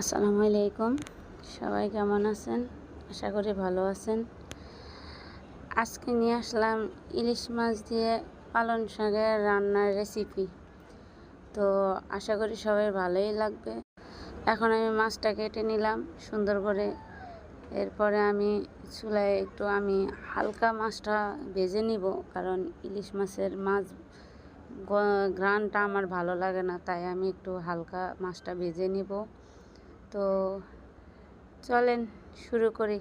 আসসালামু আলাইকুম। সবাই কেমন আছেন? আশা করি ভালো আছেন। আজকে নিয়ে আসলাম ইলিশ মাছ দিয়ে পালং শাকের রান্নার রেসিপি। তো আশা করি সবাই ভালোই লাগবে। এখন আমি মাছটা কেটে নিলাম সুন্দর করে। এরপরে আমি চুলায় একটু হালকা মাছটা ভেজে নিব, কারণ ইলিশ মাছের ঘ্রাণটা আমার ভালো লাগে না, তাই আমি একটু হালকা মাছটা ভেজে নিব। তো চলেন শুরু করি,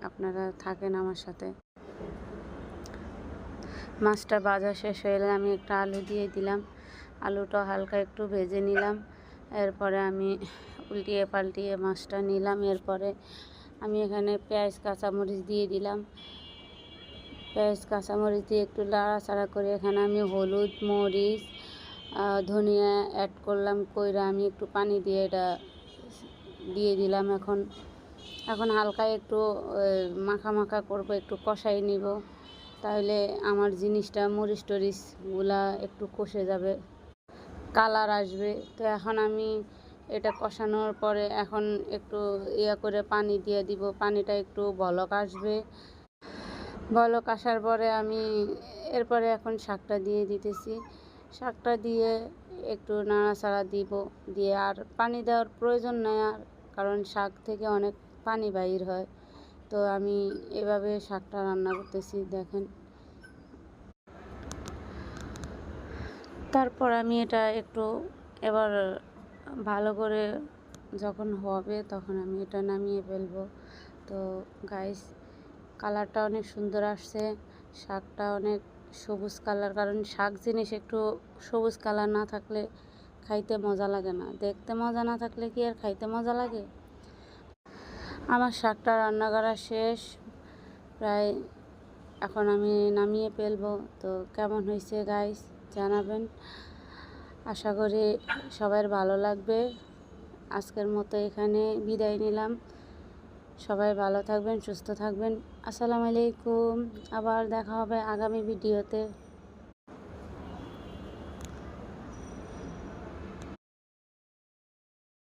আপনারা থাকেন আমার সাথে। মাছটা ভাজা শেষ হয়ে গেলে আমি একটা আলু দিয়ে দিলাম। আলুটা হালকা একটু ভেজে নিলাম। এরপরে আমি উল্টিয়ে পাল্টিয়ে মাছটা নিলাম। এরপরে আমি এখানে পেঁয়াজ কাঁচামরিচ দিয়ে দিলাম। পেঁয়াজ কাঁচামরিচ দিয়ে একটু নাড়াচাড়া করে এখানে আমি হলুদ, মরিচ, ধনিয়া অ্যাড করলাম। কইরা আমি একটু পানি দিয়ে এটা দিয়ে দিলাম। এখন হালকা একটু মাখা মাখা করব, একটু কষাই নিব, তাহলে আমার জিনিসটা মরিচ টরিচগুলা একটু কষে যাবে, কালার আসবে। তো এখন আমি এটা কষানোর পরে এখন একটু করে পানি দিয়ে দিব। পানিটা একটু বলক আসবে। বলক আসার পরে আমি এরপরে এখন শাকটা দিয়ে দিতেছি। শাকটা দিয়ে একটু নাড়াচাড়া দিব, দিয়ে আর পানি দেওয়ার প্রয়োজন নেই আর, কারণ শাক থেকে অনেক পানি বাইর হয়। তো আমি এভাবে শাকটা রান্না করতেছি, দেখেন। তারপর আমি এটা একটু এবার ভালো করে যখন হবে তখন আমি এটা নামিয়ে ফেলবো। তো গাইস, কালারটা অনেক সুন্দর আসছে। শাকটা অনেক সবুজ কালার, কারণ শাক জিনিস একটু সবুজ কালার না থাকলে খাইতে মজা লাগে না। দেখতে মজা না থাকলে কি আর খাইতে মজা লাগে? আমার শাকটা রান্না করা শেষ প্রায়, এখন আমি নামিয়ে ফেলবো। তো কেমন হয়েছে গাইস জানাবেন। আশা করি সবার ভালো লাগবে। আজকের মতো এখানে বিদায় নিলাম। সবাই ভালো থাকবেন, সুস্থ থাকবেন। আসসালামু আলাইকুম। আবার দেখা হবে আগামী ভিডিওতে।